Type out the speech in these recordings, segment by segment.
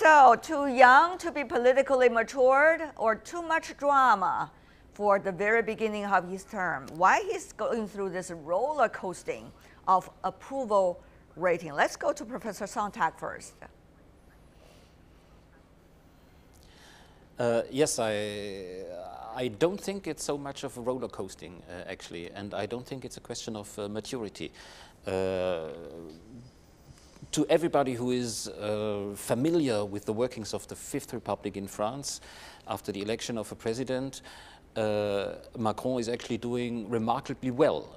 So, too young to be politically matured or too much drama for the very beginning of his term? Why he's going through this roller coasting of approval rating? Let's go to Professor Sonntag first. Yes, I don't think it's so much of a roller coasting, actually, and I don't think it's a question of maturity. To everybody who is familiar with the workings of the Fifth Republic in France, after the election of a president, Macron is actually doing remarkably well,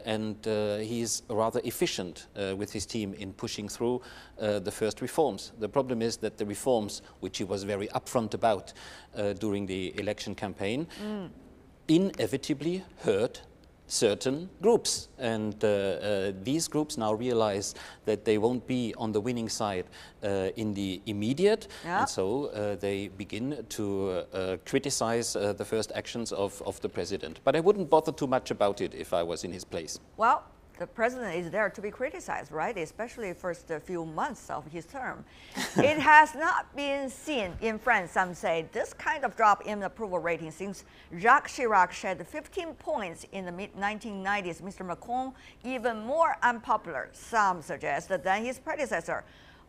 and he's rather efficient with his team in pushing through the first reforms. The problem is that the reforms, which he was very upfront about during the election campaign, inevitably hurt certain groups, and these groups now realize that they won't be on the winning side in the immediate, and so they begin to criticize the first actions of the president. But I wouldn't bother too much about it if I was in his place. Well, the president is there to be criticized, right? Especially first few months of his term. It has not been seen in France, some say, this kind of drop in approval rating since Jacques Chirac shed 15 points in the mid-1990s. Mr. Macron, even more unpopular, some suggest, than his predecessor,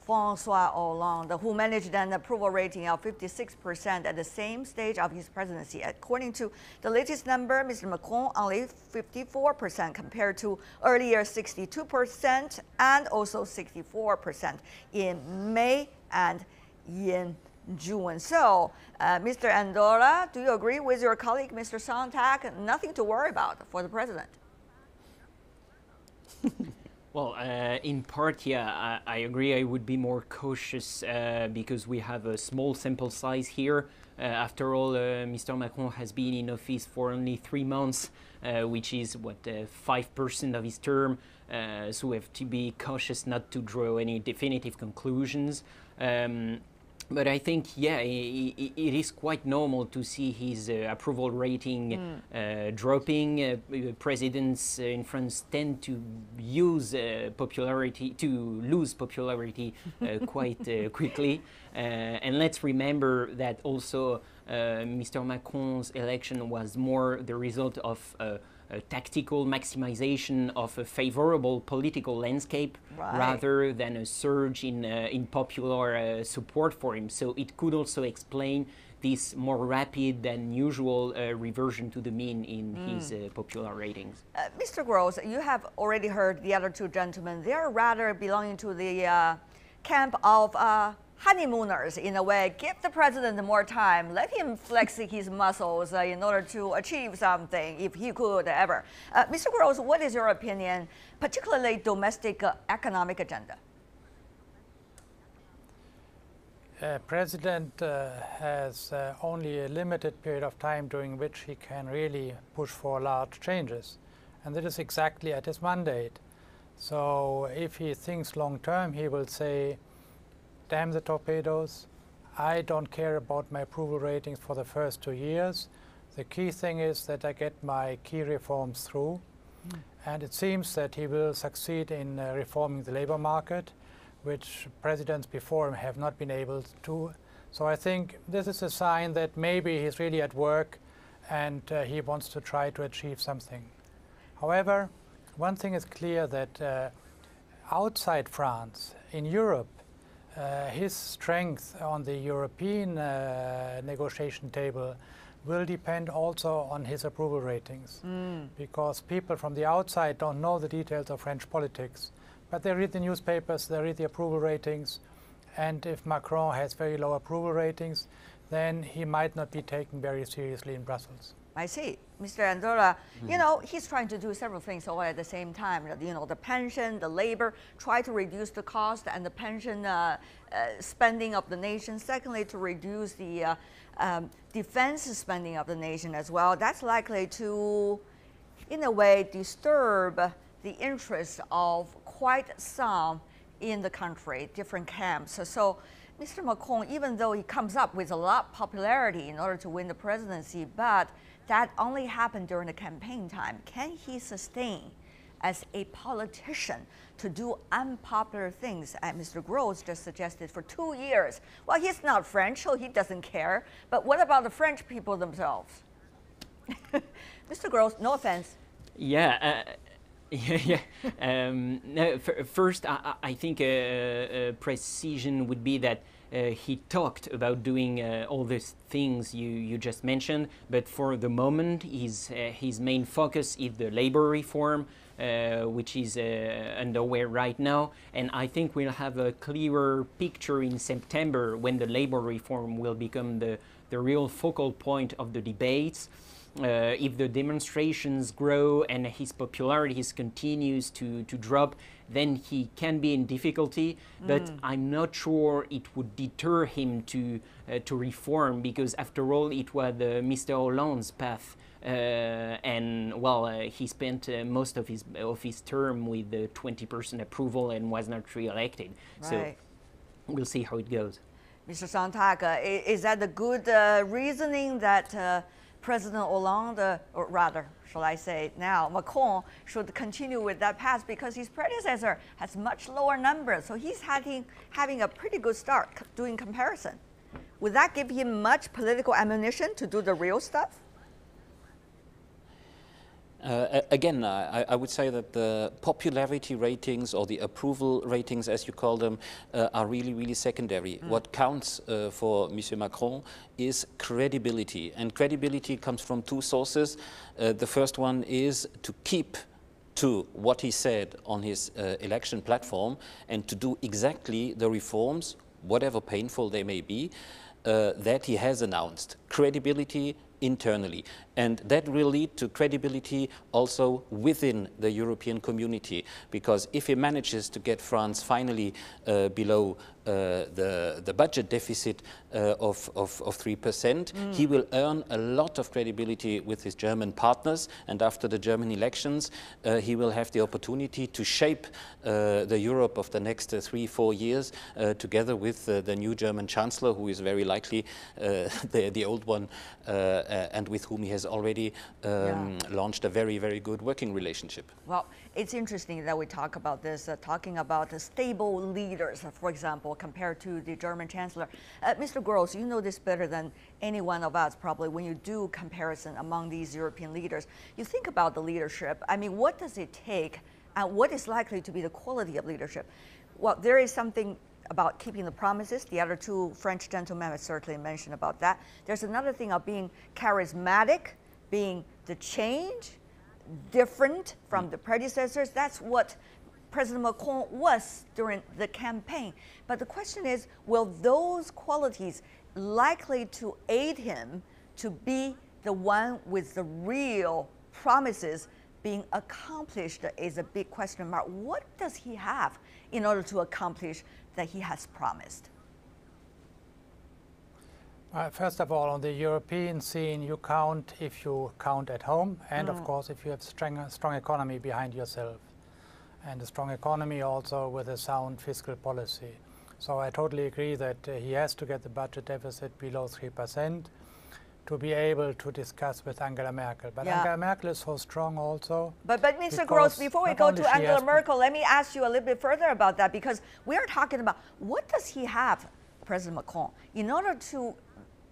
François Hollande, who managed an approval rating of 56% at the same stage of his presidency. According to the latest number, Mr. Macron only 54% compared to earlier 62% and also 64% in May and in June. So, Mr. Anndorra, do you agree with your colleague, Mr. Sonntag? Nothing to worry about for the president. Well, in part, yeah, I agree. I would be more cautious because we have a small sample size here. After all, Mr. Macron has been in office for only 3 months, which is, 5% of his term. So we have to be cautious not to draw any definitive conclusions. But I think, yeah, it is quite normal to see his approval rating dropping. Presidents in France tend to use lose popularity quite quickly. And let's remember that also Mr. Macron's election was more the result of a tactical maximization of a favorable political landscape rather than a surge in popular support for him. So it could also explain this more rapid than usual reversion to the mean in his popular ratings. Mr. Gros, you have already heard the other two gentlemen. They are rather belonging to the camp of honeymooners, in a way. Give the president more time. Let him flex his muscles in order to achieve something, if he could ever. Mr. Gros, what is your opinion, particularly domestic economic agenda? President has only a limited period of time during which he can really push for large changes. And that is exactly at his mandate. So if he thinks long term, he will say, damn the torpedoes, I don't care about my approval ratings for the first 2 years. The key thing is that I get my key reforms through. And it seems that he will succeed in reforming the labor market, which presidents before him have not been able to. So I think this is a sign that maybe he's really at work and he wants to try to achieve something. However, one thing is clear, that outside France, in Europe, his strength on the European negotiation table will depend also on his approval ratings, because people from the outside don't know the details of French politics, but they read the newspapers, they read the approval ratings, and if Macron has very low approval ratings, then he might not be taken very seriously in Brussels. I see. Mr. Anndorra, you know, he's trying to do several things all at the same time. You know, the pension, the labor, try to reduce the cost and the pension spending of the nation. Secondly, to reduce the defense spending of the nation as well. That's likely to, in a way, disturb the interests of quite some in the country, different camps. So Mr. Macron, even though he comes up with a lot of popularity in order to win the presidency, but that only happened during the campaign time. Can he sustain as a politician to do unpopular things, as Mr. Gros just suggested, for 2 years. Well, he's not French, so he doesn't care. But what about the French people themselves? Mr. Gros, no offense. Yeah. No, first, I think precision would be that he talked about doing all these things you just mentioned, but for the moment, his main focus is the labor reform, which is underway right now. And I think we'll have a clearer picture in September when the labor reform will become the real focal point of the debates. If the demonstrations grow and his popularity continues to drop, then he can be in difficulty. But I'm not sure it would deter him to reform, because after all, it was Mr. Hollande's path. And well, he spent most of his term with 20% approval and was not re-elected. Right. So we'll see how it goes. Mr. Sonntag, is that the good reasoning that President Hollande, or rather, shall I say now, Macron, should continue with that path, because his predecessor has much lower numbers, so he's having a pretty good start doing comparison. Would that give him much political ammunition to do the real stuff? Again, I would say that the popularity ratings, or the approval ratings, as you call them, are really, really secondary. What counts for Monsieur Macron is credibility. And credibility comes from two sources. The first one is to keep to what he said on his election platform, and to do exactly the reforms, whatever painful they may be, that he has announced. Credibility internally, and that will lead to credibility also within the European community, because if he manages to get France finally below the budget deficit of 3%, he will earn a lot of credibility with his German partners, and after the German elections he will have the opportunity to shape the Europe of the next 3-4 years together with the new German Chancellor, who is very likely the old one, and with whom he has already launched a very, very good working relationship. Well, it's interesting that we talk about this, talking about the stable leaders, for example, compared to the German Chancellor. Mr. Gros, you know this better than any one of us probably. When you do comparison among these European leaders, you think about the leadership. I mean, what does it take, and what is likely to be the quality of leadership? Well, there is something about keeping the promises. The other two French gentlemen have certainly mentioned about that. There's another thing of being charismatic, being the change, different from the predecessors. That's what President Macron was during the campaign. But the question is, will those qualities likely to aid him to be the one with the real promises being accomplished is a big question mark. What does he have in order to accomplish that he has promised? First of all, on the European scene, you count if you count at home, and of course if you have strong economy behind yourself, and a strong economy also with a sound fiscal policy. So I totally agree that he has to get the budget deficit below 3% to be able to discuss with Angela Merkel. But Angela Merkel is so strong also. But Mr. Gros, before we go to Angela Merkel, let me ask you a little bit further about that, because we are talking about what does he have, President Macron, in order to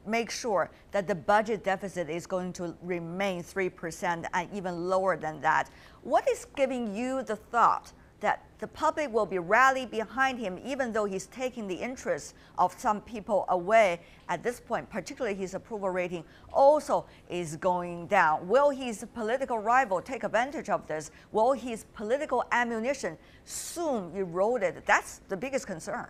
make sure that the budget deficit is going to remain 3% and even lower than that. What is giving you the thought that the public will be rallied behind him, even though he's taking the interests of some people away at this point, particularly his approval rating also is going down? Will his political rival take advantage of this? Will his political ammunition soon erode? That's the biggest concern.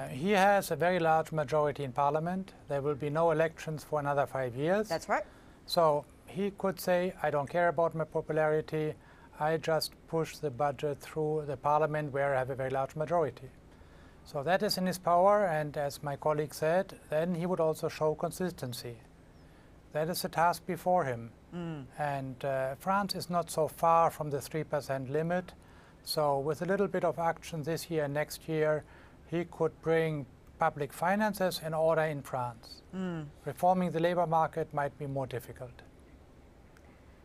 He has a very large majority in parliament. There will be no elections for another 5 years. That's right. So he could say, I don't care about my popularity. I just push the budget through the parliament where I have a very large majority. So that is in his power, and as my colleague said, then he would also show consistency. That is the task before him. And France is not so far from the 3% limit. So with a little bit of action this year and next year, he could bring public finances in order in France. Reforming the labor market might be more difficult.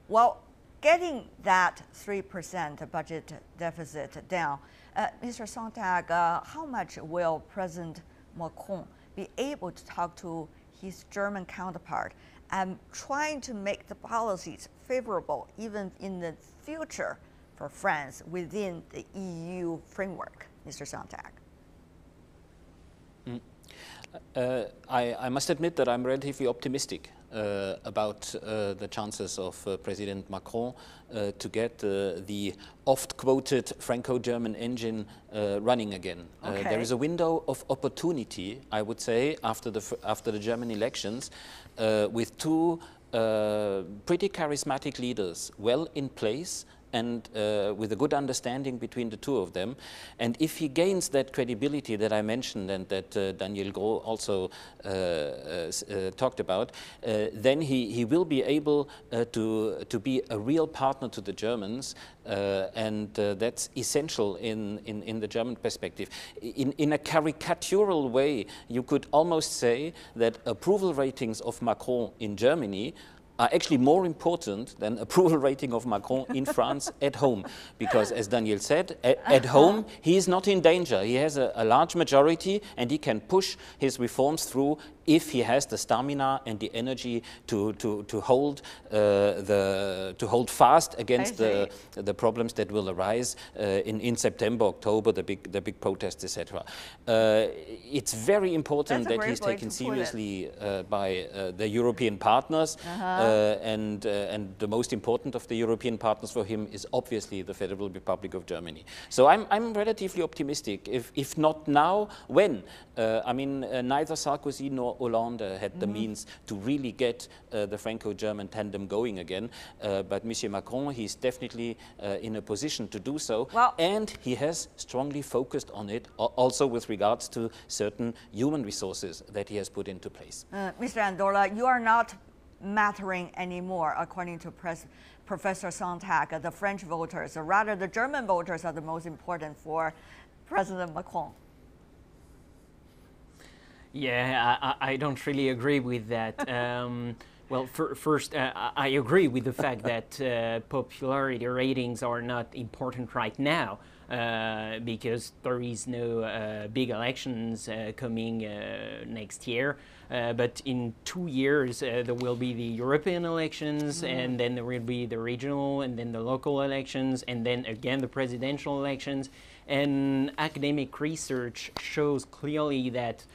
Well, getting that 3% budget deficit down. Mr. Sonntag, how much will President Macron be able to talk to his German counterpart and trying to make the policies favorable even in the future for France within the EU framework, Mr. Sonntag? I must admit that I'm relatively optimistic about the chances of President Macron to get the oft-quoted Franco-German engine running again. Okay. There is a window of opportunity, I would say, after the German elections, with two pretty charismatic leaders well in place and with a good understanding between the two of them. And if he gains that credibility that I mentioned and that Daniel Gros also talked about, then he will be able to be a real partner to the Germans, and that's essential in the German perspective. In a caricatural way, you could almost say that approval ratings of Macron in Germany are actually more important than approval rating of Macron in France at home. Because as Daniel said, at home, he is not in danger. He has a large majority and he can push his reforms through if he has the stamina and the energy to hold fast against the problems that will arise in September, October, the big protests, etc. It's very important that he's taken seriously by the European partners, and the most important of the European partners for him is obviously the Federal Republic of Germany. So I'm relatively optimistic. If not now, when? I mean, neither Sarkozy nor Hollande had the means to really get the Franco-German tandem going again. But Monsieur Macron, he's definitely in a position to do so. Well, and he has strongly focused on it, also with regards to certain human resources that he has put into place. Mr. Anndorra, you are not mattering anymore, according to Professor Sonntag. The French voters, or rather the German voters, are the most important for President Macron. Yeah, I don't really agree with that. Well, first, I agree with the fact that popularity ratings are not important right now because there is no big elections coming next year. But in 2 years, there will be the European elections, and then there will be the regional, and then the local elections, and then again the presidential elections. And academic research shows clearly that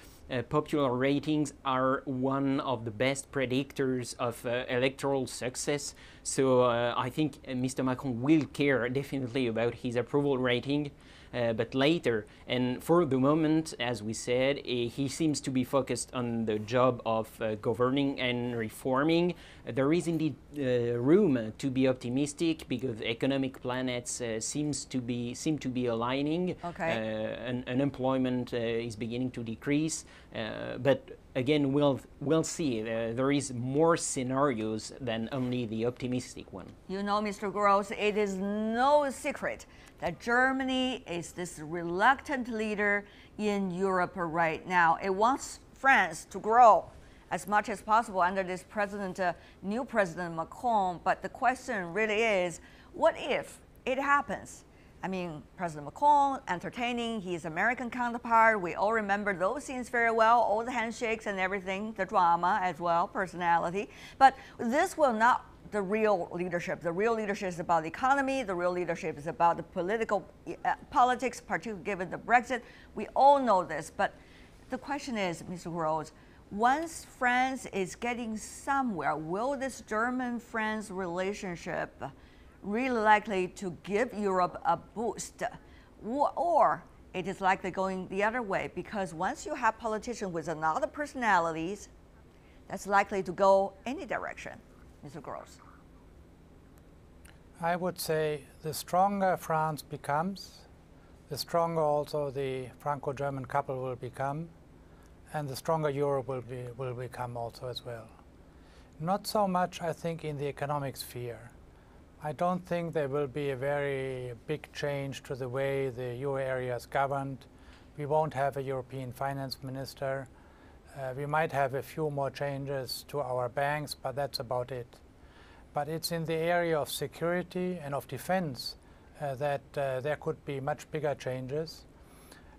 popular ratings are one of the best predictors of electoral success. So I think Mr. Macron will care definitely about his approval rating, but later. And for the moment, as we said, he seems to be focused on the job of governing and reforming. There is indeed room to be optimistic because economic planets seem to be aligning. Okay. Unemployment is beginning to decrease, but again, we'll see. There is more scenarios than only the optimistic one. You know, Mr. Gros, it is no secret that Germany is this reluctant leader in Europe right now. It wants France to grow as much as possible under this new President Macron. But the question really is, what if it happens? I mean, President Macron entertaining his American counterpart. We all remember those scenes very well, all the handshakes and everything, the drama as well, personality. But this will not the real leadership. The real leadership is about the economy. The real leadership is about the politics, particularly given the Brexit. We all know this. But the question is, Mr. Gros, once France is getting somewhere, will this German-France relationship really likely to give Europe a boost, or it is likely going the other way? Because once you have politicians with another personalities, that's likely to go any direction, Mr. Gros. I would say the stronger France becomes, the stronger also the Franco-German couple will become, and the stronger Europe will become also as well. Not so much, I think, in the economic sphere. I don't think there will be a very big change to the way the euro area is governed. We won't have a European finance minister. We might have a few more changes to our banks, but that's about it. but it's in the area of security and of defense that there could be much bigger changes.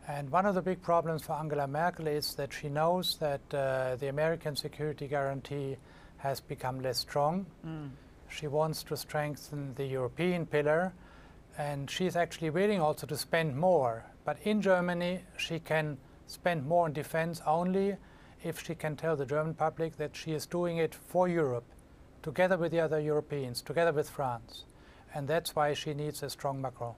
And one of the big problems for Angela Merkel is that she knows that the American security guarantee has become less strong. She wants to strengthen the European pillar, and she's actually willing also to spend more. But in Germany, she can spend more on defense only if she can tell the German public that she is doing it for Europe, together with the other Europeans, together with France. And that's why she needs a strong Macron.